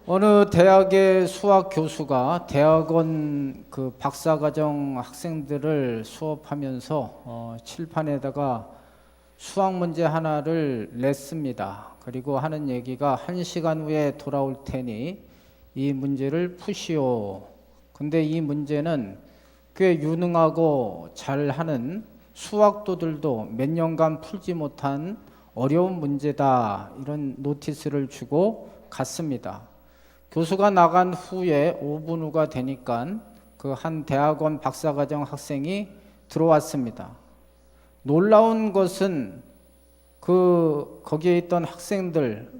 어느 대학의 수학 교수가 대학원 그 박사과정 학생들을 수업하면서 칠판에다가 수학 문제 하나를 냈습니다. 그리고 하는 얘기가 1시간 후에 돌아올 테니 이 문제를 푸시오. 근데 이 문제는 꽤 유능하고 잘하는 수학도들도 몇 년간 풀지 못한 어려운 문제다, 이런 노티스를 주고 갔습니다. 교수가 나간 후에 5분 후가 되니까 그 한 대학원 박사과정 학생이 들어왔습니다. 놀라운 것은 거기에 있던 학생들,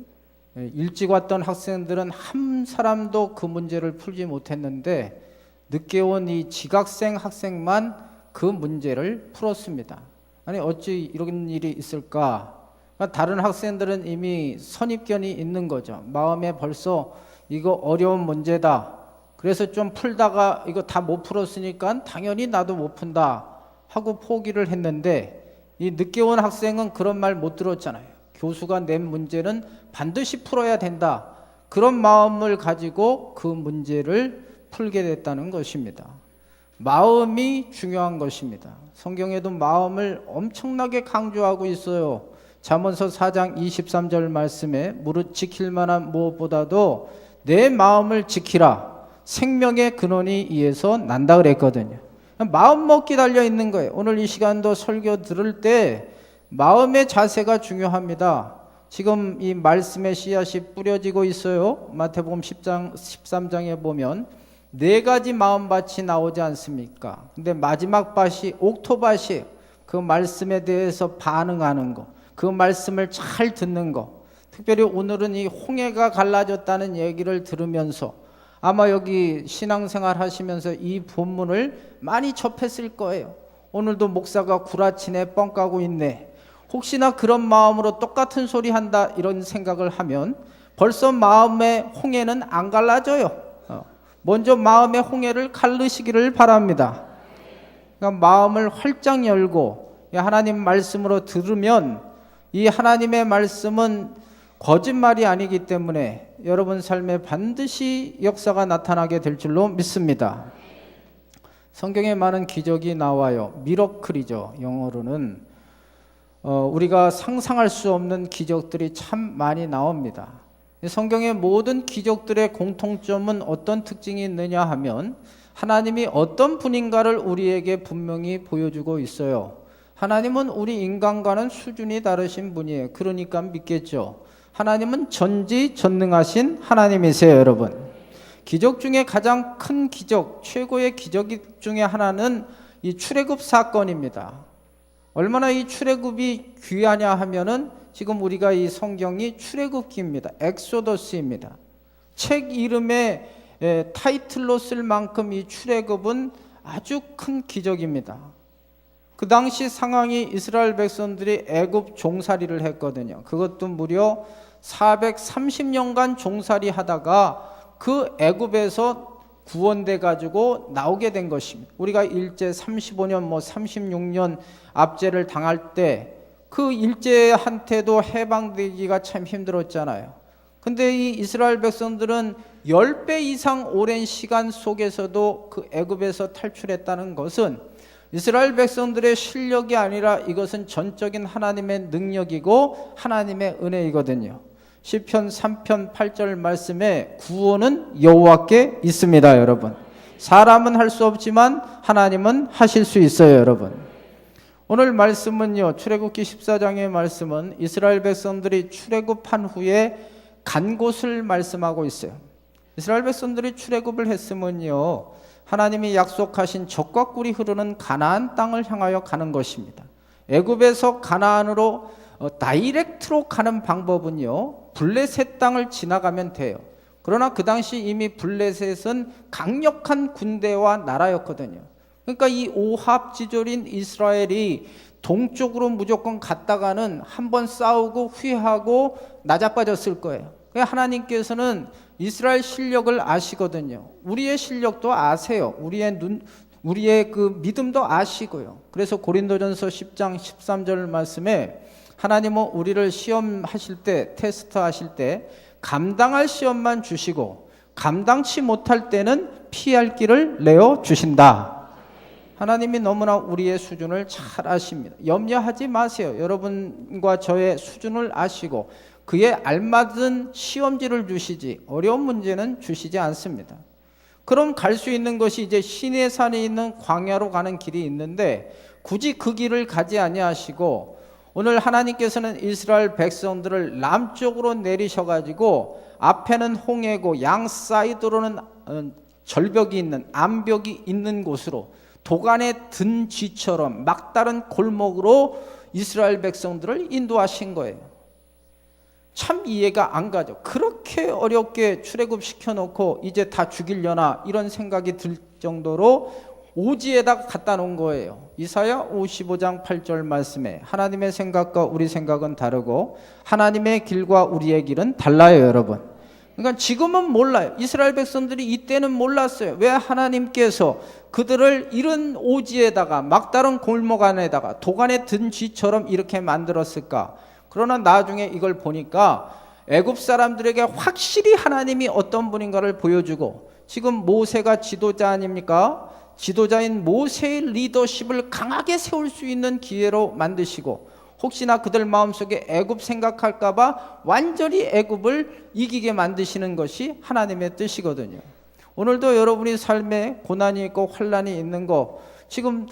일찍 왔던 학생들은 한 사람도 그 문제를 풀지 못했는데 늦게 온 이 지각생 학생만 그 문제를 풀었습니다. 아니 어찌 이런 일이 있을까? 다른 학생들은 이미 선입견이 있는 거죠. 마음에 벌써 이거 어려운 문제다, 그래서 좀 풀다가 이거 다 못 풀었으니까 당연히 나도 못 푼다 하고 포기를 했는데, 이 늦게 온 학생은 그런 말 못 들었잖아요. 교수가 낸 문제는 반드시 풀어야 된다, 그런 마음을 가지고 그 문제를 풀게 됐다는 것입니다. 마음이 중요한 것입니다. 성경에도 마음을 엄청나게 강조하고 있어요. 잠언서 4장 23절 말씀에 무릇 지킬 만한 무엇보다도 내 마음을 지키라, 생명의 근원이 이에서 난다 그랬거든요. 마음 먹기 달려 있는 거예요. 오늘 이 시간도 설교 들을 때 마음의 자세가 중요합니다. 지금 이 말씀의 씨앗이 뿌려지고 있어요. 마태복음 10장 13장에 보면 4가지 마음밭이 나오지 않습니까? 근데 마지막 밭이 옥토밭이에요. 그 말씀에 대해서 반응하는 거, 그 말씀을 잘 듣는 거. 특별히 오늘은 이 홍해가 갈라졌다는 얘기를 들으면서 아마 여기 신앙생활 하시면서 이 본문을 많이 접했을 거예요. 오늘도 목사가 구라치네, 뻥 까고 있네, 혹시나 그런 마음으로 똑같은 소리 한다, 이런 생각을 하면 벌써 마음의 홍해는 안 갈라져요. 먼저 마음의 홍해를 갈르시기를 바랍니다. 그러니까 마음을 활짝 열고 하나님 말씀으로 들으면 이 하나님의 말씀은 거짓말이 아니기 때문에 여러분 삶에 반드시 역사가 나타나게 될 줄로 믿습니다. 성경에 많은 기적이 나와요. 미러클이죠. 영어로는 우리가 상상할 수 없는 기적들이 참 많이 나옵니다. 성경의 모든 기적들의 공통점은 어떤 특징이 있느냐 하면 하나님이 어떤 분인가를 우리에게 분명히 보여주고 있어요. 하나님은 우리 인간과는 수준이 다르신 분이에요. 그러니까 믿겠죠. 하나님은 전지전능하신 하나님이세요, 여러분. 기적 중에 가장 큰 기적, 최고의 기적 중에 하나는 이 출애굽 사건입니다. 얼마나 이 출애굽이 귀하냐 하면은 지금 우리가 이 성경이 출애굽기입니다. 엑소더스입니다. 책 이름에 타이틀로 쓸 만큼 이 출애굽은 아주 큰 기적입니다. 그 당시 상황이 이스라엘 백성들이 애굽 종살이를 했거든요. 그것도 무려 430년간 종살이 하다가 그 애굽에서 구원돼 가지고 나오게 된 것입니다. 우리가 일제 35년 36년 압제를 당할 때 그 일제한테도 해방되기가 참 힘들었잖아요. 근데 이 이스라엘 백성들은 10배 이상 오랜 시간 속에서도 그 애굽에서 탈출했다는 것은 이스라엘 백성들의 실력이 아니라 이것은 전적인 하나님의 능력이고 하나님의 은혜이거든요. 시편 3편 8절 말씀에 구원은 여호와께 있습니다, 여러분. 사람은 할 수 없지만 하나님은 하실 수 있어요, 여러분. 오늘 말씀은요, 출애굽기 14장의 말씀은 이스라엘 백성들이 출애굽한 후에 간 곳을 말씀하고 있어요. 이스라엘 백성들이 출애굽을 했으면요, 하나님이 약속하신 젖과 꿀이 흐르는 가나안 땅을 향하여 가는 것입니다. 애굽에서 가나안으로 다이렉트로 가는 방법은요, 블레셋 땅을 지나가면 돼요. 그러나 그 당시 이미 블레셋은 강력한 군대와 나라였거든요. 그러니까 이 오합지졸인 이스라엘이 동쪽으로 무조건 갔다가는 한번 싸우고 후회하고 나자빠졌을 거예요. 그러니까 하나님께서는 이스라엘 실력을 아시거든요. 우리의 실력도 아세요. 우리의 그 믿음도 아시고요. 그래서 고린도전서 10장 13절 말씀에 하나님은 우리를 시험하실 때, 테스트하실 때 감당할 시험만 주시고 감당치 못할 때는 피할 길을 내어 주신다. 하나님이 너무나 우리의 수준을 잘 아십니다. 염려하지 마세요. 여러분과 저의 수준을 아시고 그에 알맞은 시험지를 주시지 어려운 문제는 주시지 않습니다. 그럼 갈 수 있는 것이 이제 시내 산에 있는 광야로 가는 길이 있는데 굳이 그 길을 가지 아니하시고 오늘 하나님께서는 이스라엘 백성들을 남쪽으로 내리셔가지고 앞에는 홍해고 양 사이드로는 절벽이 있는 암벽이 있는 곳으로 도간에 든 쥐처럼 막다른 골목으로 이스라엘 백성들을 인도하신 거예요. 참 이해가 안 가죠. 그렇게 어렵게 출애굽시켜 놓고 이제 다 죽이려나 이런 생각이 들 정도로 오지에다 갖다 놓은 거예요. 이사야 55장 8절 말씀에 하나님의 생각과 우리 생각은 다르고 하나님의 길과 우리의 길은 달라요, 여러분. 그러니까 지금은 몰라요. 이스라엘 백성들이 이때는 몰랐어요. 왜 하나님께서 그들을 이런 오지에다가 막다른 골목 안에다가 도간에 든 쥐처럼 이렇게 만들었을까? 그러나 나중에 이걸 보니까 애굽 사람들에게 확실히 하나님이 어떤 분인가를 보여주고 지금 모세가 지도자 아닙니까? 지도자인 모세의 리더십을 강하게 세울 수 있는 기회로 만드시고 혹시나 그들 마음속에 애굽 생각할까 봐 완전히 애굽을 이기게 만드시는 것이 하나님의 뜻이거든요. 오늘도 여러분이 삶에 고난이 있고 환난이 있는 거 지금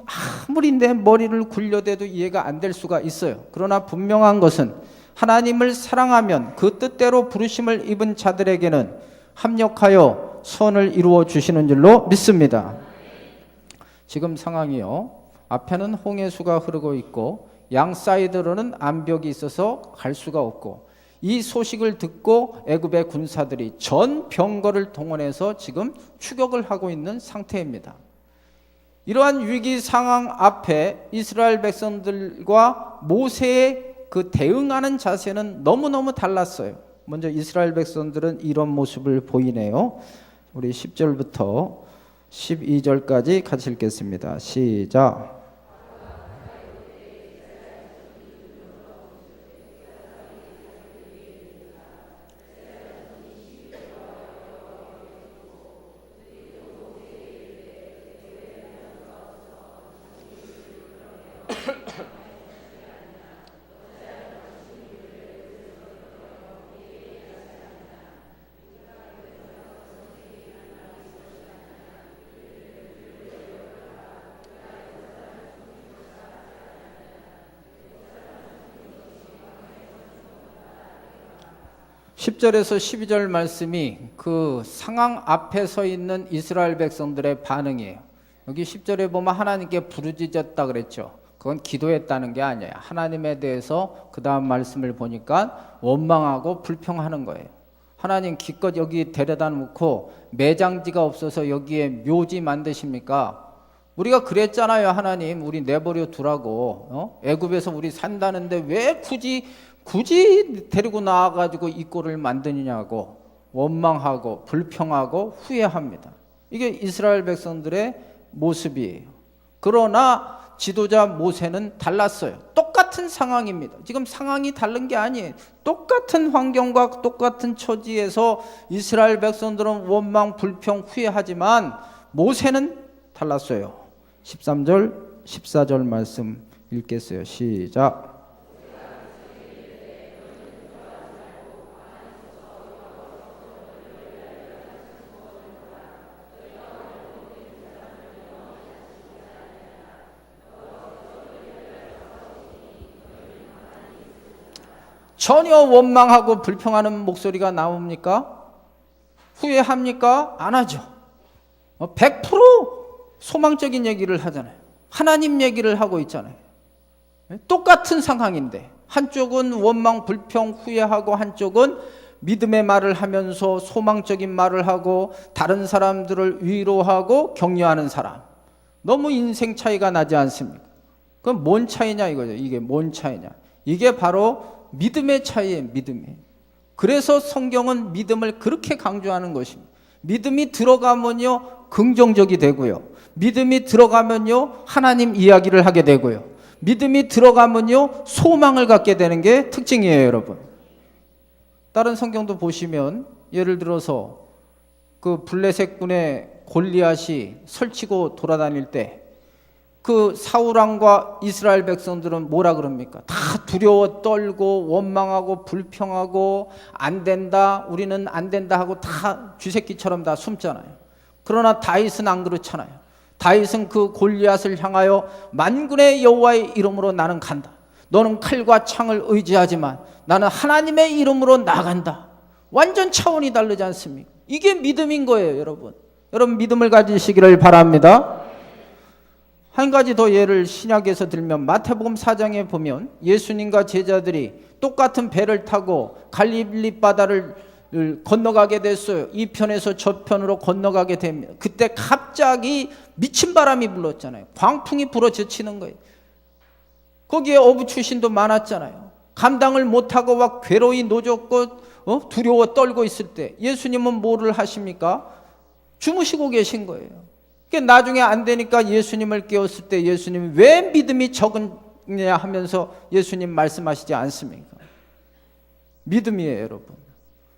아무리 내 머리를 굴려대도 이해가 안 될 수가 있어요. 그러나 분명한 것은 하나님을 사랑하면 그 뜻대로 부르심을 입은 자들에게는 합력하여 선을 이루어 주시는 줄로 믿습니다. 지금 상황이요. 앞에는 홍해수가 흐르고 있고 양 사이드로는 암벽이 있어서 갈 수가 없고 이 소식을 듣고 애굽의 군사들이 전 병거를 동원해서 지금 추격을 하고 있는 상태입니다. 이러한 위기 상황 앞에 이스라엘 백성들과 모세의 그 대응하는 자세는 너무너무 달랐어요. 먼저 이스라엘 백성들은 이런 모습을 보이네요. 우리 10절부터 12절까지 같이 읽겠습니다. 시작. (10절에서 12절) 말씀이 그 상황 앞에 서 있는 이스라엘 백성들의 반응이에요. 여기 10절에 보면 하나님께 부르짖었다 그랬죠. 그건 기도했다는 게 아니에요. 하나님에 대해서 그 다음 말씀을 보니까 원망하고 불평하는 거예요. 하나님 기껏 여기 데려다 놓고 매장지가 없어서 여기에 묘지 만드십니까? 우리가 그랬잖아요. 하나님 우리 내버려 두라고. 애굽에서 우리 산다는데 왜 굳이 데리고 나와가지고 이 꼴을 만드느냐고 원망하고 불평하고 후회합니다. 이게 이스라엘 백성들의 모습이에요. 그러나 지도자 모세는 달랐어요. 똑같은 상황입니다. 지금 상황이 다른 게 아니에요. 똑같은 환경과 똑같은 처지에서 이스라엘 백성들은 원망, 불평, 후회하지만 모세는 달랐어요. 13절, 14절 말씀 읽겠어요. 시작. 전혀 원망하고 불평하는 목소리가 나옵니까? 후회합니까? 안 하죠. 100% 소망적인 얘기를 하잖아요. 하나님 얘기를 하고 있잖아요. 똑같은 상황인데 한쪽은 원망, 불평, 후회하고 한쪽은 믿음의 말을 하면서 소망적인 말을 하고 다른 사람들을 위로하고 격려하는 사람. 너무 인생 차이가 나지 않습니까? 그럼 뭔 차이냐 이거죠. 이게 뭔 차이냐. 이게 바로 믿음의 차이예요. 믿음이. 그래서 성경은 믿음을 그렇게 강조하는 것입니다. 믿음이 들어가면요 긍정적이 되고요. 믿음이 들어가면요 하나님 이야기를 하게 되고요. 믿음이 들어가면요 소망을 갖게 되는 게 특징이에요, 여러분. 다른 성경도 보시면 예를 들어서 그 블레셋군의 골리앗이 설치고 돌아다닐 때 그 사울 왕과 이스라엘 백성들은 뭐라 그럽니까? 다 두려워 떨고 원망하고 불평하고 안 된다, 우리는 안 된다 하고 다 쥐새끼처럼 다 숨잖아요. 그러나 다윗은 안 그렇잖아요. 다윗은 그 골리앗을 향하여 만군의 여호와의 이름으로 나는 간다. 너는 칼과 창을 의지하지만 나는 하나님의 이름으로 나간다. 완전 차원이 다르지 않습니까? 이게 믿음인 거예요, 여러분. 여러분 믿음을 가지시기를 바랍니다. 한 가지 더 예를 신약에서 들면 마태복음 4장에 보면 예수님과 제자들이 똑같은 배를 타고 갈릴리 바다를 건너가게 됐어요. 이 편에서 저 편으로 건너가게 됩니다. 그때 갑자기 미친 바람이 불었잖아요. 광풍이 불어제치는 거예요. 거기에 어부 출신도 많았잖아요. 감당을 못하고 막 괴로이 노졌고 두려워 떨고 있을 때 예수님은 뭐를 하십니까? 주무시고 계신 거예요. 나중에 안 되니까 예수님을 깨웠을 때 예수님이 왜 믿음이 적으냐 하면서 예수님 말씀하시지 않습니까? 믿음이에요, 여러분.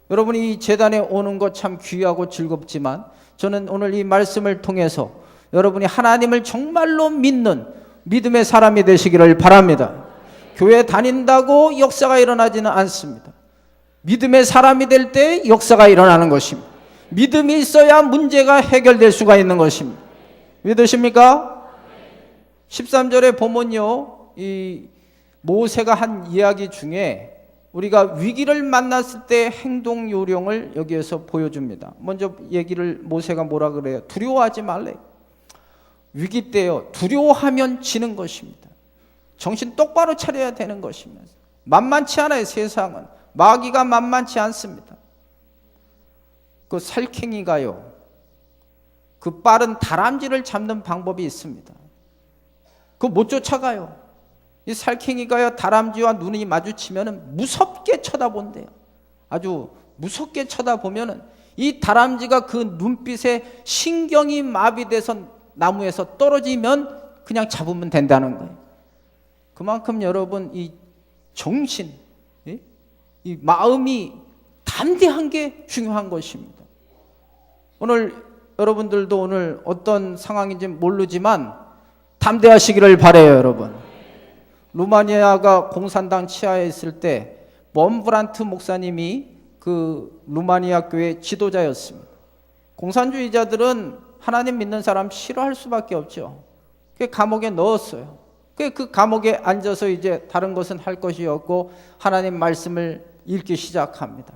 여러분이 이 재단에 오는 것 참 귀하고 즐겁지만 저는 오늘 이 말씀을 통해서 여러분이 하나님을 정말로 믿는 믿음의 사람이 되시기를 바랍니다. 교회 다닌다고 역사가 일어나지는 않습니다. 믿음의 사람이 될 때 역사가 일어나는 것입니다. 믿음이 있어야 문제가 해결될 수가 있는 것입니다. 믿으십니까? 13절에 보면요, 이 모세가 한 이야기 중에 우리가 위기를 만났을 때 행동 요령을 여기에서 보여줍니다. 먼저 얘기를 모세가 뭐라 그래요? 두려워하지 말래. 위기 때요, 두려워하면 지는 것입니다. 정신 똑바로 차려야 되는 것입니다. 만만치 않아요, 세상은. 마귀가 만만치 않습니다. 그 살쾡이가요, 그 빠른 다람쥐를 잡는 방법이 있습니다. 그거 못 쫓아가요. 이 살쾡이가요, 다람쥐와 눈이 마주치면 무섭게 쳐다본대요. 아주 무섭게 쳐다보면 이 다람쥐가 그 눈빛에 신경이 마비돼서 나무에서 떨어지면 그냥 잡으면 된다는 거예요. 그만큼 여러분 이 정신, 이 마음이 담대한 게 중요한 것입니다. 오늘 여러분들도 오늘 어떤 상황인지 모르지만 담대하시기를 바라요, 여러분. 루마니아가 공산당 치하에 있을 때 멈브란트 목사님이 그 루마니아 교회 지도자였습니다. 공산주의자들은 하나님 믿는 사람 싫어할 수밖에 없죠. 그 감옥에 넣었어요. 그 감옥에 앉아서 이제 다른 것은 할 것이 없고 하나님 말씀을 읽기 시작합니다.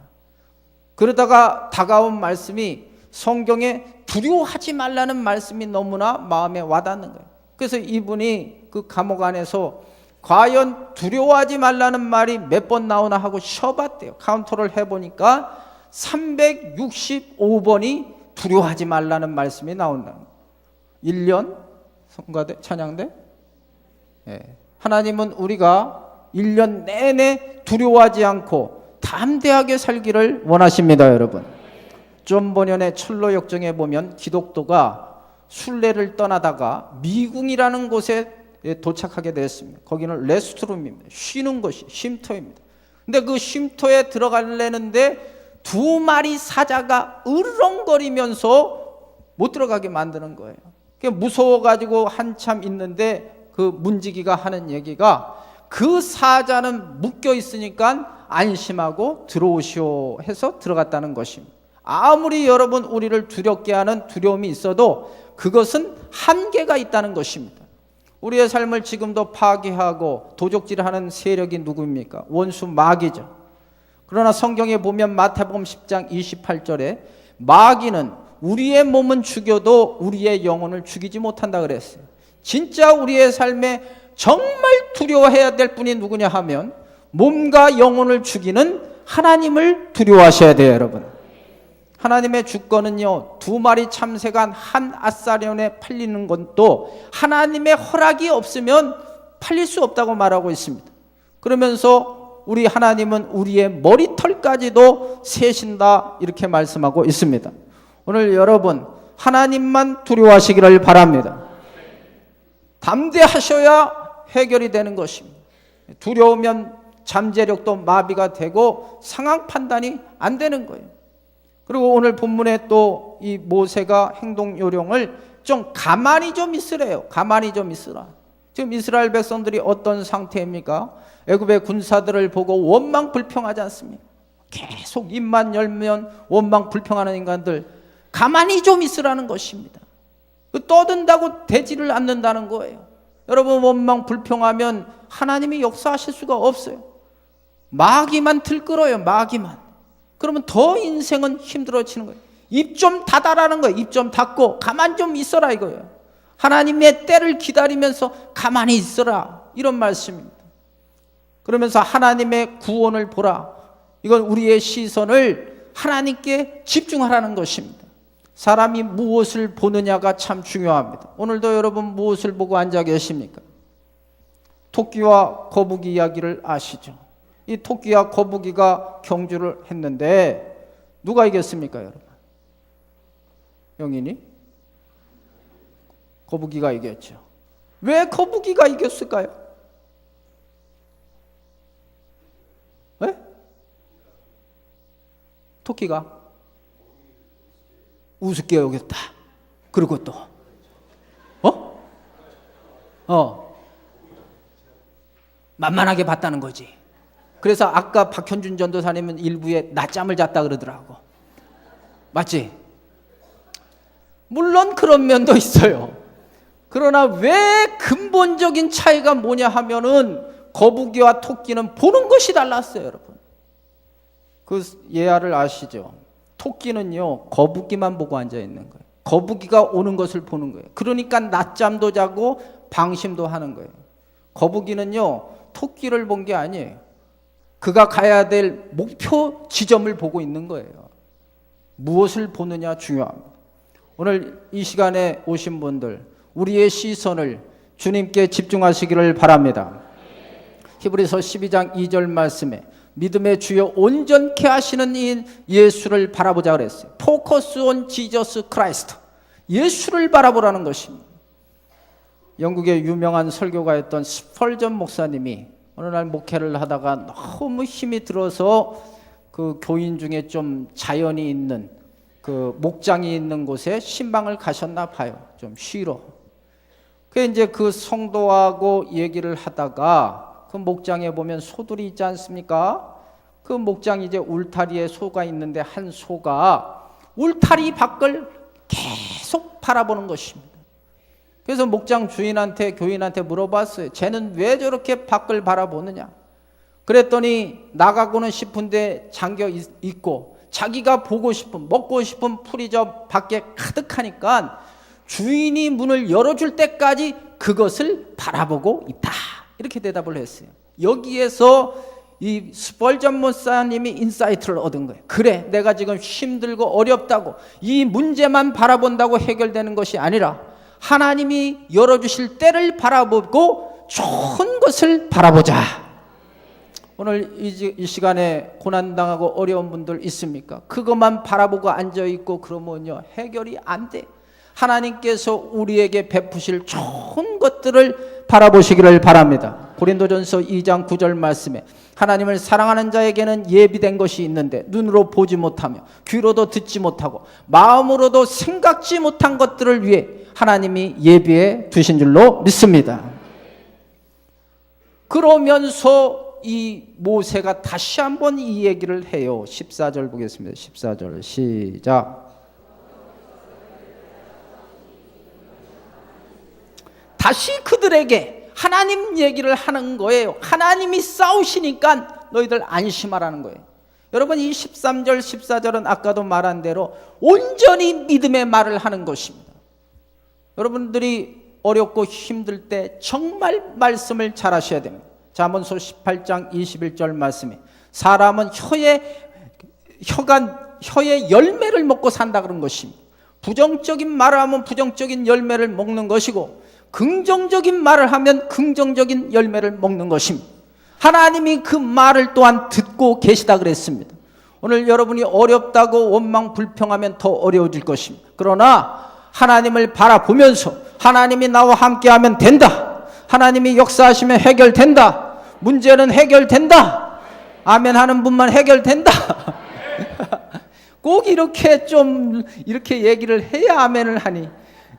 그러다가 다가온 말씀이 성경에 두려워하지 말라는 말씀이 너무나 마음에 와닿는 거예요. 그래서 이분이 그 감옥 안에서 과연 두려워하지 말라는 말이 몇 번 나오나 하고 쉬어봤대요. 카운터를 해보니까 365번이 두려워하지 말라는 말씀이 나온다는 거예요. 1년 성가대 찬양대. 하나님은 우리가 1년 내내 두려워하지 않고 담대하게 살기를 원하십니다, 여러분. 존 버년의 철로 역정에 보면 기독도가 순례를 떠나다가 미궁이라는 곳에 도착하게 됐습니다. 거기는 레스트룸입니다. 쉬는 곳이 쉼터입니다. 근데 그 쉼터에 들어가려는데 두 마리 사자가 으르렁거리면서 못 들어가게 만드는 거예요. 무서워가지고 한참 있는데 그 문지기가 하는 얘기가 그 사자는 묶여 있으니까 안심하고 들어오시오 해서 들어갔다는 것입니다. 아무리 여러분 우리를 두렵게 하는 두려움이 있어도 그것은 한계가 있다는 것입니다. 우리의 삶을 지금도 파괴하고 도적질하는 세력이 누구입니까? 원수 마귀죠. 그러나 성경에 보면 마태복음 10장 28절에 마귀는 우리의 몸은 죽여도 우리의 영혼을 죽이지 못한다 그랬어요. 진짜 우리의 삶에 정말 두려워해야 될 분이 누구냐 하면 몸과 영혼을 죽이는 하나님을 두려워하셔야 돼요, 여러분. 하나님의 주권은요, 두 마리 참새가 한 아사리온에 팔리는 것도 하나님의 허락이 없으면 팔릴 수 없다고 말하고 있습니다. 그러면서 우리 하나님은 우리의 머리털까지도 세신다 이렇게 말씀하고 있습니다. 오늘 여러분 하나님만 두려워하시기를 바랍니다. 담대하셔야 해결이 되는 것입니다. 두려우면 잠재력도 마비가 되고 상황 판단이 안 되는 거예요. 그리고 오늘 본문에 또 이 모세가 행동 요령을 좀 가만히 좀 있으래요. 가만히 좀 있으라. 지금 이스라엘 백성들이 어떤 상태입니까? 애굽의 군사들을 보고 원망 불평하지 않습니까? 계속 입만 열면 원망 불평하는 인간들, 가만히 좀 있으라는 것입니다. 떠든다고 되지를 않는다는 거예요. 여러분, 원망 불평하면 하나님이 역사하실 수가 없어요. 마귀만 들끓어요. 마귀만. 그러면 더 인생은 힘들어지는 거예요. 입 좀 닫아라는 거예요. 입 좀 닫고 가만히 좀 있어라 이거예요. 하나님의 때를 기다리면서 가만히 있어라, 이런 말씀입니다. 그러면서 하나님의 구원을 보라. 이건 우리의 시선을 하나님께 집중하라는 것입니다. 사람이 무엇을 보느냐가 참 중요합니다. 오늘도 여러분 무엇을 보고 앉아 계십니까? 토끼와 거북이 이야기를 아시죠? 이 토끼와 거북이가 경주를 했는데 누가 이겼습니까, 여러분? 영인이? 거북이가 이겼죠. 왜 거북이가 이겼을까요? 왜? 토끼가 우습게 여겼다. 그리고 또 만만하게 봤다는 거지. 그래서 아까 박현준 전도사님은 일부에 낮잠을 잤다 그러더라고. 맞지? 물론 그런 면도 있어요. 그러나 왜 근본적인 차이가 뭐냐 하면은 거북이와 토끼는 보는 것이 달랐어요, 여러분. 그 예화를 아시죠? 토끼는요, 거북이만 보고 앉아 있는 거예요. 거북이가 오는 것을 보는 거예요. 그러니까 낮잠도 자고 방심도 하는 거예요. 거북이는요, 토끼를 본 게 아니에요. 그가 가야 될 목표 지점을 보고 있는 거예요. 무엇을 보느냐 중요합니다. 오늘 이 시간에 오신 분들, 우리의 시선을 주님께 집중하시기를 바랍니다. 히브리서 12장 2절 말씀에 믿음의 주여 온전케 하시는 이 예수를 바라보자 그랬어요. Focus on Jesus Christ. 예수를 바라보라는 것입니다. 영국의 유명한 설교가였던 스펄전 목사님이 어느 날 목회를 하다가 너무 힘이 들어서 그 교인 중에 좀 자연이 있는 그 목장이 있는 곳에 신방을 가셨나 봐요. 좀 쉬러. 그래서 이제 그 성도하고 얘기를 하다가 그 목장에 보면 소들이 있지 않습니까? 그 목장 이제 울타리에 소가 있는데 한 소가 울타리 밖을 계속 바라보는 것입니다. 그래서 목장 주인한테, 교인한테 물어봤어요. 쟤는 왜 저렇게 밖을 바라보느냐? 그랬더니 나가고는 싶은데 잠겨 있고 자기가 보고 싶은, 먹고 싶은 풀이 저 밖에 가득하니까 주인이 문을 열어줄 때까지 그것을 바라보고 있다. 이렇게 대답을 했어요. 여기에서 이 스펄전 목사님이 인사이트를 얻은 거예요. 그래, 내가 지금 힘들고 어렵다고 이 문제만 바라본다고 해결되는 것이 아니라 하나님이 열어주실 때를 바라보고 좋은 것을 바라보자. 오늘 이 시간에 고난당하고 어려운 분들 있습니까? 그것만 바라보고 앉아있고 그러면요, 해결이 안 돼. 하나님께서 우리에게 베푸실 좋은 것들을 바라보시기를 바랍니다. 고린도전서 2장 9절 말씀에 하나님을 사랑하는 자에게는 예비된 것이 있는데 눈으로 보지 못하며 귀로도 듣지 못하고 마음으로도 생각지 못한 것들을 위해 하나님이 예비해 두신 줄로 믿습니다. 그러면서 이 모세가 다시 한번 이 얘기를 해요. 14절 보겠습니다. 14절 시작. 다시 그들에게 하나님 얘기를 하는 거예요. 하나님이 싸우시니까 너희들 안심하라는 거예요. 여러분, 이 13절 14절은 아까도 말한 대로 온전히 믿음의 말을 하는 것입니다. 여러분들이 어렵고 힘들 때 정말 말씀을 잘 하셔야 됩니다. 잠언서 18장 21절 말씀에 사람은 혀의 열매를 먹고 산다 그런 것입니다. 부정적인 말을 하면 부정적인 열매를 먹는 것이고 긍정적인 말을 하면 긍정적인 열매를 먹는 것입니다. 하나님이 그 말을 또한 듣고 계시다 그랬습니다. 오늘 여러분이 어렵다고 원망 불평하면 더 어려워질 것입니다. 그러나 하나님을 바라보면서 하나님이 나와 함께하면 된다, 하나님이 역사하시면 해결된다, 문제는 해결된다. 아멘 하는 분만 해결된다. 꼭 이렇게 좀 이렇게 얘기를 해야 아멘을 하니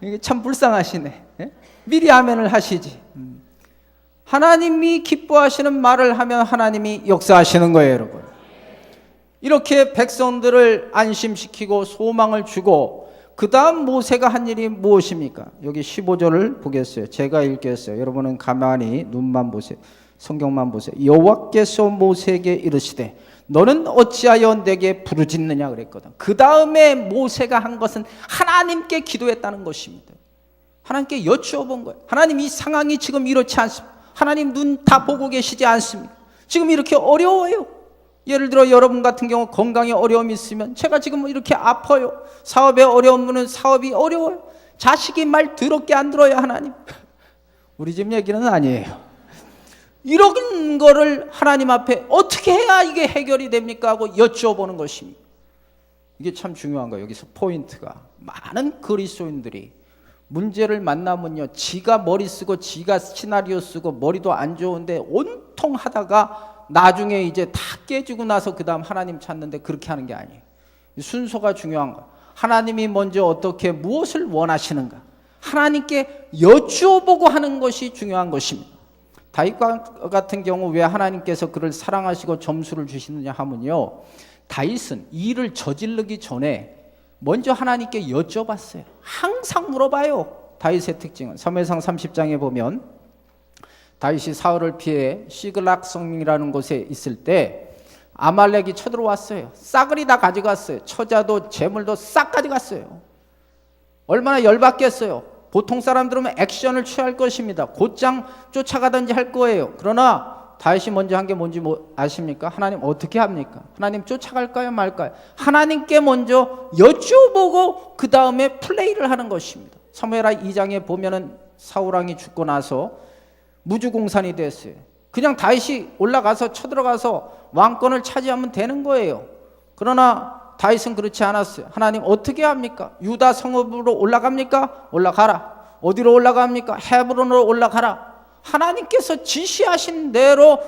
이게 참 불쌍하시네. 미리 아멘을 하시지. 하나님이 기뻐하시는 말을 하면 하나님이 역사하시는 거예요, 여러분. 이렇게 백성들을 안심시키고 소망을 주고 그 다음 모세가 한 일이 무엇입니까? 여기 15절을 보겠어요. 제가 읽겠어요. 여러분은 가만히 눈만 보세요. 성경만 보세요. 여호와께서 모세에게 이르시되 너는 어찌하여 내게 부르짖느냐 그랬거든. 그 다음에 모세가 한 것은 하나님께 기도했다는 것입니다. 하나님께 여쭈어본 거예요. 하나님, 이 상황이 지금 이렇지 않습니다. 하나님 눈 다 보고 계시지 않습니까? 지금 이렇게 어려워요. 예를 들어 여러분 같은 경우 건강에 어려움이 있으면 제가 지금 이렇게 아파요. 사업에 어려우면 사업이 어려워요. 자식이 말 더럽게 안 들어요, 하나님. 우리 집 얘기는 아니에요. 이런 거를 하나님 앞에 어떻게 해야 이게 해결이 됩니까 하고 여쭤보는 것입니다. 이게 참 중요한 거예요. 여기서 포인트가, 많은 그리스도인들이 문제를 만나면요, 지가 머리 쓰고 지가 시나리오 쓰고 머리도 안 좋은데 온통 하다가 나중에 이제 다 깨지고 나서 그 다음 하나님 찾는데 그렇게 하는 게 아니에요. 순서가 중요한 거예요. 하나님이 먼저 어떻게 무엇을 원하시는가 하나님께 여쭈어보고 하는 것이 중요한 것입니다. 다윗 같은 경우 왜 하나님께서 그를 사랑하시고 점수를 주시느냐 하면요, 다윗은 일을 저지르기 전에 먼저 하나님께 여쭤봤어요. 항상 물어봐요. 다윗의 특징은 사무엘상 30장에 보면 다윗이 사울을 피해 시글락 성이라는 곳에 있을 때 아말렉이 쳐들어왔어요. 싸그리 다 가져갔어요. 처자도 재물도 싹 가져갔어요. 얼마나 열받겠어요. 보통 사람들은 액션을 취할 것입니다. 곧장 쫓아가든지 할 거예요. 그러나 다윗이 먼저 한 게 뭔지 아십니까? 하나님 어떻게 합니까? 하나님 쫓아갈까요 말까요? 하나님께 먼저 여쭈어보고 그 다음에 플레이를 하는 것입니다. 사무엘하 2장에 보면은 사울왕이 죽고 나서 무주공산이 됐어요. 그냥 다윗이 올라가서 쳐들어가서 왕권을 차지하면 되는 거예요. 그러나 다윗은 그렇지 않았어요. 하나님 어떻게 합니까? 유다 성읍으로 올라갑니까? 올라가라. 어디로 올라갑니까? 헤브론으로 올라가라. 하나님께서 지시하신 대로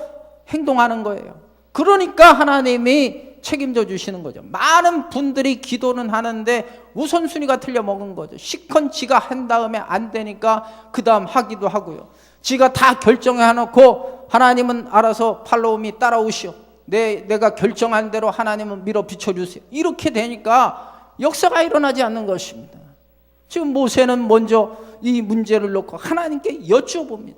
행동하는 거예요. 그러니까 하나님이 책임져 주시는 거죠. 많은 분들이 기도는 하는데 우선순위가 틀려 먹은 거죠. 시컨 지가 한 다음에 안 되니까 그 다음 하기도 하고요. 지가 다 결정해 놓고 하나님은 알아서 팔로움이 따라오시오. 내가 결정한 대로 하나님은 밀어 비춰주세요. 이렇게 되니까 역사가 일어나지 않는 것입니다. 지금 모세는 먼저 이 문제를 놓고 하나님께 여쭤봅니다.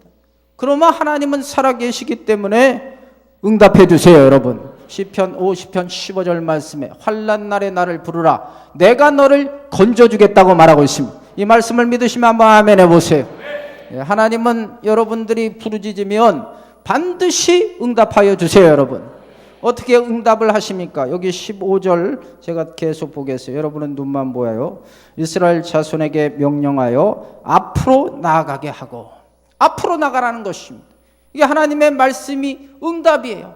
그러면 하나님은 살아계시기 때문에 응답해 주세요, 여러분. 시편 50편 15절 말씀에 환난 날에 나를 부르라 내가 너를 건져주겠다고 말하고 있습니다. 이 말씀을 믿으시면 한번 아멘 해보세요. 하나님은 여러분들이 부르짖으면 반드시 응답하여 주세요, 여러분. 어떻게 응답을 하십니까? 여기 15절 제가 계속 보겠어요. 여러분은 눈만 보아요. 이스라엘 자손에게 명령하여 앞으로 나아가게 하고, 앞으로 나가라는 것입니다. 이게 하나님의 말씀이 응답이에요.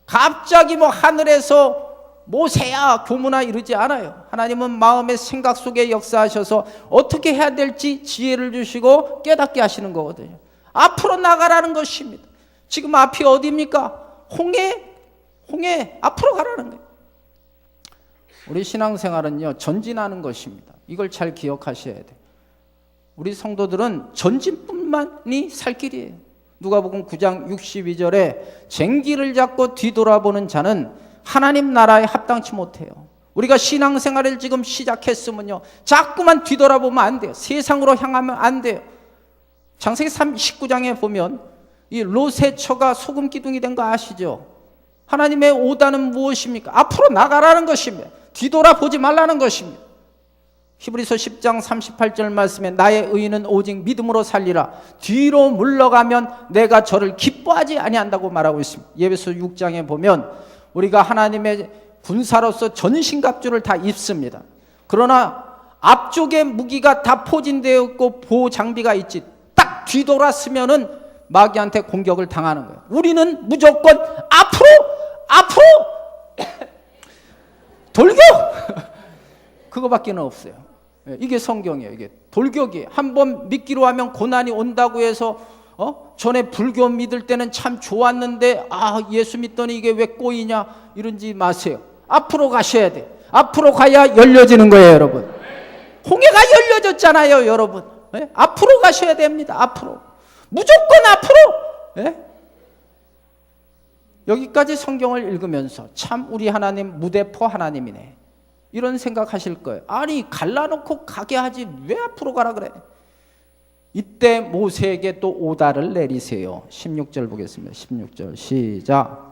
갑자기 뭐 하늘에서 모세야 교문아 이러지 않아요. 하나님은 마음의 생각 속에 역사하셔서 어떻게 해야 될지 지혜를 주시고 깨닫게 하시는 거거든요. 앞으로 나가라는 것입니다. 지금 앞이 어디입니까? 홍해 앞으로 가라는 거예요. 우리 신앙생활은요, 전진하는 것입니다. 이걸 잘 기억하셔야 돼요. 우리 성도들은 전진뿐만이 살 길이에요. 누가복음 9장 62절에 쟁기를 잡고 뒤돌아보는 자는 하나님 나라에 합당치 못해요. 우리가 신앙생활을 지금 시작했으면요, 자꾸만 뒤돌아보면 안 돼요. 세상으로 향하면 안 돼요. 창세기 19장에 보면 이 롯의 처가 소금 기둥이 된 거 아시죠? 하나님의 오다는 무엇입니까? 앞으로 나가라는 것입니다. 뒤돌아보지 말라는 것입니다. 히브리서 10장 38절 말씀에 나의 의인은 오직 믿음으로 살리라. 뒤로 물러가면 내가 저를 기뻐하지 아니한다고 말하고 있습니다. 예배소 6장에 보면 우리가 하나님의 군사로서 전신갑주를 다 입습니다. 그러나 앞쪽에 무기가 다 포진되어 있고 보호 장비가 있지, 딱 뒤돌았으면은 마귀한테 공격을 당하는 거예요. 우리는 무조건 앞으로 돌격 그거밖에 없어요. 이게 성경이에요. 이게 돌격이에요. 한번 믿기로 하면 고난이 온다고 해서 전에 불교 믿을 때는 참 좋았는데 예수 믿더니 이게 왜 꼬이냐 이러지 마세요. 앞으로 가셔야 돼. 앞으로 가야 열려지는 거예요, 여러분. 홍해가 열려졌잖아요, 여러분. 예? 앞으로 가셔야 됩니다. 앞으로. 무조건 앞으로. 예? 여기까지 성경을 읽으면서 참 우리 하나님 무대포 하나님이네. 이런 생각하실 거예요. 아니 갈라놓고 가게 하지 왜 앞으로 가라 그래. 이때 모세에게 또 오다를 내리세요. 16절 보겠습니다. 16절 시작.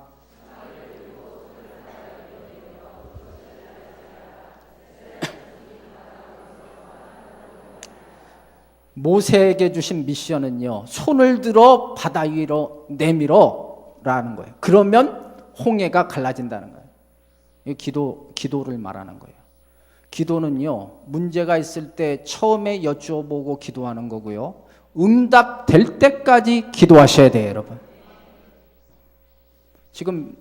모세에게 주신 미션은요, 손을 들어 바다 위로 내밀어 라는 거예요. 그러면 홍해가 갈라진다는 거예요. 기도를 말하는 거예요. 기도는요, 문제가 있을 때 처음에 여쭈어보고 기도하는 거고요, 응답될 때까지 기도하셔야 돼요, 여러분. 지금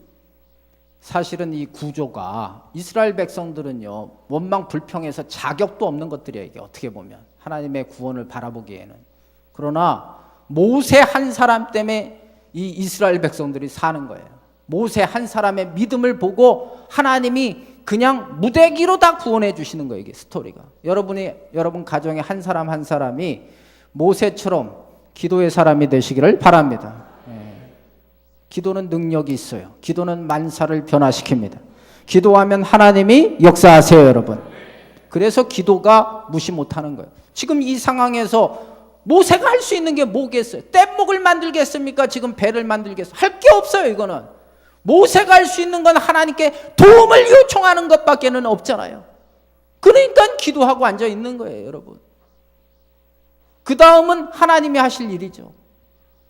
사실은 이 구조가 이스라엘 백성들은요, 원망 불평해서 자격도 없는 것들이에요. 이게 어떻게 보면 하나님의 구원을 바라보기에는. 그러나 모세 한 사람 때문에 이 이스라엘 백성들이 사는 거예요. 모세 한 사람의 믿음을 보고 하나님이 그냥 무대기로 다 구원해 주시는 거예요. 이게 스토리가. 여러분 가정의 한 사람 한 사람이 모세처럼 기도의 사람이 되시기를 바랍니다. 기도는 능력이 있어요. 기도는 만사를 변화시킵니다. 기도하면 하나님이 역사하세요, 여러분. 그래서 기도가 무시 못하는 거예요. 지금 이 상황에서 모세가 할 수 있는 게 뭐겠어요? 뗏목을 만들겠습니까? 지금 배를 만들겠어요? 할 게 없어요, 이거는. 모세가 할 수 있는 건 하나님께 도움을 요청하는 것밖에는 없잖아요. 그러니까 기도하고 앉아 있는 거예요, 여러분. 그 다음은 하나님이 하실 일이죠.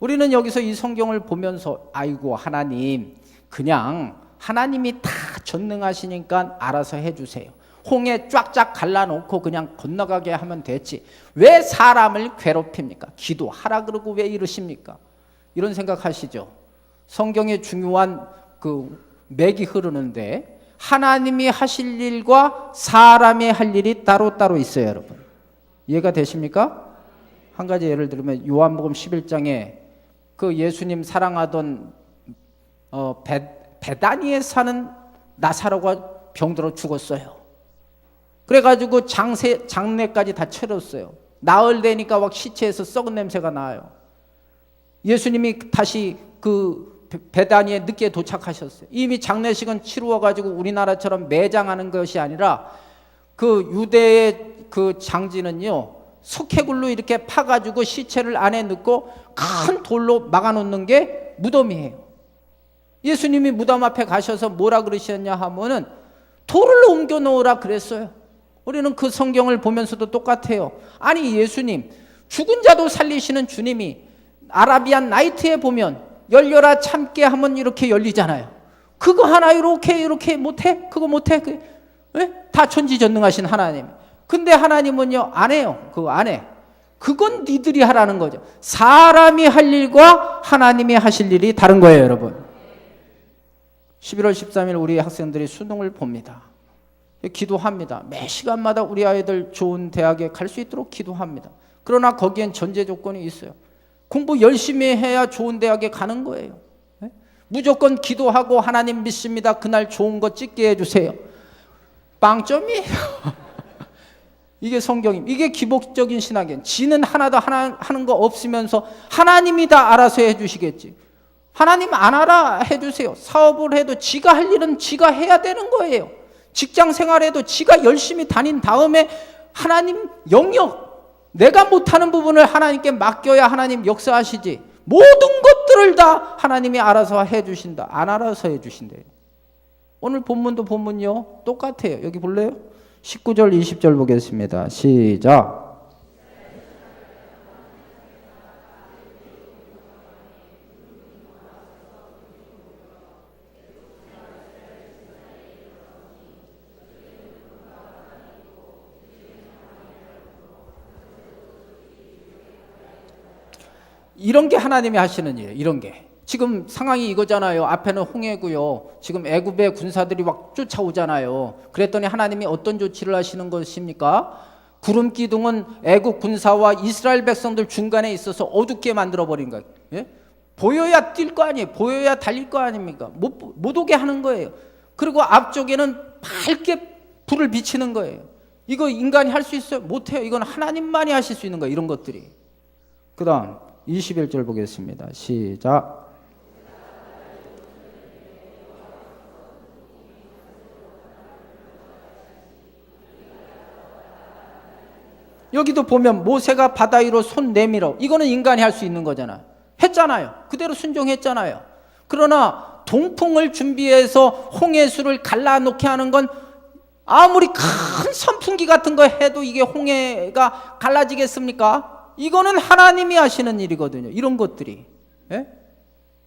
우리는 여기서 이 성경을 보면서 아이고 하나님, 그냥 하나님이 다 전능하시니까 알아서 해주세요. 홍해 쫙쫙 갈라놓고 그냥 건너가게 하면 됐지. 왜 사람을 괴롭힙니까? 기도하라 그러고 왜 이러십니까? 이런 생각하시죠. 성경에 중요한 그 맥이 흐르는데 하나님이 하실 일과 사람이 할 일이 따로따로 있어요, 여러분. 이해가 되십니까? 한 가지 예를 들면 요한복음 11장에 그 예수님 사랑하던 베다니에 사는 나사로가 병들어 죽었어요. 그래가지고 장례까지 다 치렀어요. 나흘 되니까 막 시체에서 썩은 냄새가 나요. 예수님이 다시 그 베다니에 늦게 도착하셨어요. 이미 장례식은 치루어가지고 우리나라처럼 매장하는 것이 아니라 그 유대의 그 장지는요, 석회굴로 이렇게 파가지고 시체를 안에 넣고 큰 돌로 막아놓는 게 무덤이에요. 예수님이 무덤 앞에 가셔서 뭐라 그러셨냐 하면은 돌을 옮겨 놓으라 그랬어요. 우리는 그 성경을 보면서도 똑같아요. 아니 예수님, 죽은 자도 살리시는 주님이 아라비안 나이트에 보면 열려라 참게 하면 이렇게 열리잖아요. 그거 하나 이렇게 못해? 그거 못해? 다 천지전능하신 하나님. 근데 하나님은요 안 해요. 그거 안 해. 그건 니들이 하라는 거죠. 사람이 할 일과 하나님이 하실 일이 다른 거예요, 여러분. 11월 13일 우리 학생들이 수능을 봅니다. 기도합니다. 매 시간마다 우리 아이들 좋은 대학에 갈 수 있도록 기도합니다. 그러나 거기엔 전제 조건이 있어요. 공부 열심히 해야 좋은 대학에 가는 거예요. 무조건 기도하고 하나님 믿습니다. 그날 좋은 거 찍게 해주세요. 빵점이에요. 이게 성경입니다. 이게 기복적인 신학이에요. 지는 하나도 하는 거 없으면서 하나님이 다 알아서 해주시겠지. 하나님 안 알아 해주세요. 사업을 해도 지가 할 일은 지가 해야 되는 거예요. 직장 생활해도 지가 열심히 다닌 다음에 하나님 영역, 내가 못하는 부분을 하나님께 맡겨야 하나님 역사하시지. 모든 것들을 다 하나님이 알아서 해주신다. 안 알아서 해주신대요. 오늘 본문도 본문요 똑같아요. 여기 볼래요? 19절 20절 보겠습니다. 시작. 이런 게 하나님이 하시는 일이에요. 이런 게. 지금 상황이 이거잖아요. 앞에는 홍해고요. 지금 애굽의 군사들이 막 쫓아오잖아요. 그랬더니 하나님이 어떤 조치를 하시는 것입니까? 구름 기둥은 애국 군사와 이스라엘 백성들 중간에 있어서 어둡게 만들어 버린 거예요. 예? 보여야 뛸 거 아니에요. 보여야 달릴 거 아닙니까? 못 오게 하는 거예요. 그리고 앞쪽에는 밝게 불을 비치는 거예요. 이거 인간이 할 수 있어요? 못해요. 이건 하나님만이 하실 수 있는 거예요. 이런 것들이. 그 다음 21절 보겠습니다. 시작. 여기도 보면 모세가 바다 위로 손 내밀어. 이거는 인간이 할 수 있는 거잖아. 했잖아요. 그대로 순종했잖아요. 그러나 동풍을 준비해서 홍해수를 갈라놓게 하는 건 아무리 큰 선풍기 같은 거 해도 이게 홍해가 갈라지겠습니까? 이거는 하나님이 하시는 일이거든요. 이런 것들이. 예?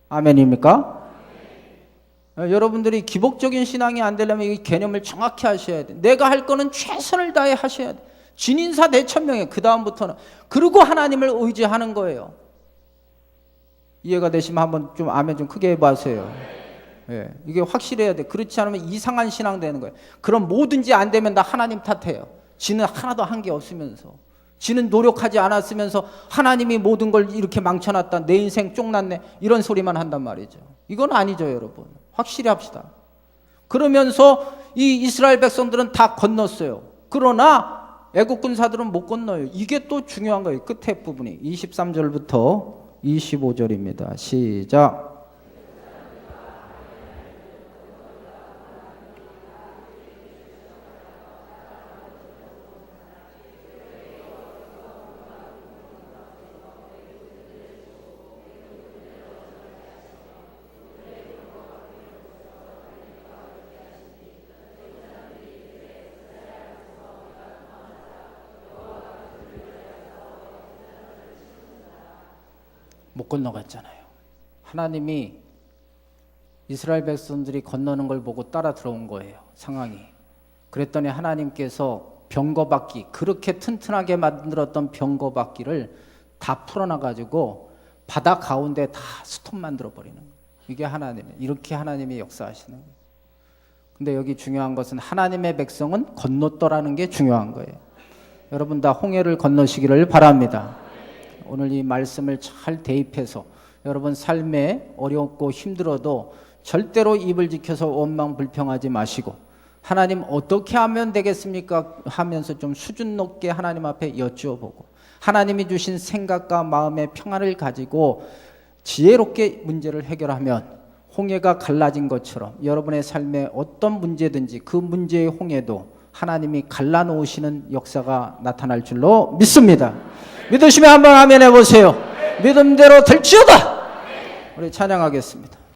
아멘입니까? 여러분들이 기복적인 신앙이 안 되려면 이 개념을 정확히 하셔야 돼. 내가 할 거는 최선을 다해 하셔야 돼. 진인사 대천명에 그 다음부터는 그리고 하나님을 의지하는 거예요. 이해가 되시면 한번 좀 아멘 좀 크게 해보세요. 예, 이게 확실해야 돼. 그렇지 않으면 이상한 신앙 되는 거예요. 그럼 뭐든지 안 되면 나 하나님 탓해요. 지는 하나도 한 게 없으면서, 지는 노력하지 않았으면서 하나님이 모든 걸 이렇게 망쳐놨다, 내 인생 쪽났네, 이런 소리만 한단 말이죠. 이건 아니죠, 여러분. 확실히 합시다. 그러면서 이 이스라엘 백성들은 다 건넜어요. 그러나 애국 군사들은 못 건너요. 이게 또 중요한 거예요. 끝에 부분이 23절부터 25절입니다. 시작. 못 건너갔잖아요. 하나님이 이스라엘 백성들이 건너는 걸 보고 따라 들어온 거예요. 상황이. 그랬더니 하나님께서 병거바퀴, 그렇게 튼튼하게 만들었던 병거바퀴를 다 풀어놔가지고 바다 가운데 다 스톱 만들어 버리는 거예요. 이게 하나님이에요. 이렇게 하나님이 역사하시는 거예요. 근데 여기 중요한 것은 하나님의 백성은 건넜더라는 게 중요한 거예요. 여러분 다 홍해를 건너시기를 바랍니다. 오늘 이 말씀을 잘 대입해서 여러분 삶에 어렵고 힘들어도 절대로 입을 지켜서 원망 불평하지 마시고 하나님 어떻게 하면 되겠습니까? 하면서 좀 수준 높게 하나님 앞에 여쭈어보고 하나님이 주신 생각과 마음의 평안을 가지고 지혜롭게 문제를 해결하면 홍해가 갈라진 것처럼 여러분의 삶에 어떤 문제든지 그 문제의 홍해도 하나님이 갈라놓으시는 역사가 나타날 줄로 믿습니다. 믿으시면 한번 아멘 해보세요. 믿음대로 될지어다. 우리 찬양하겠습니다.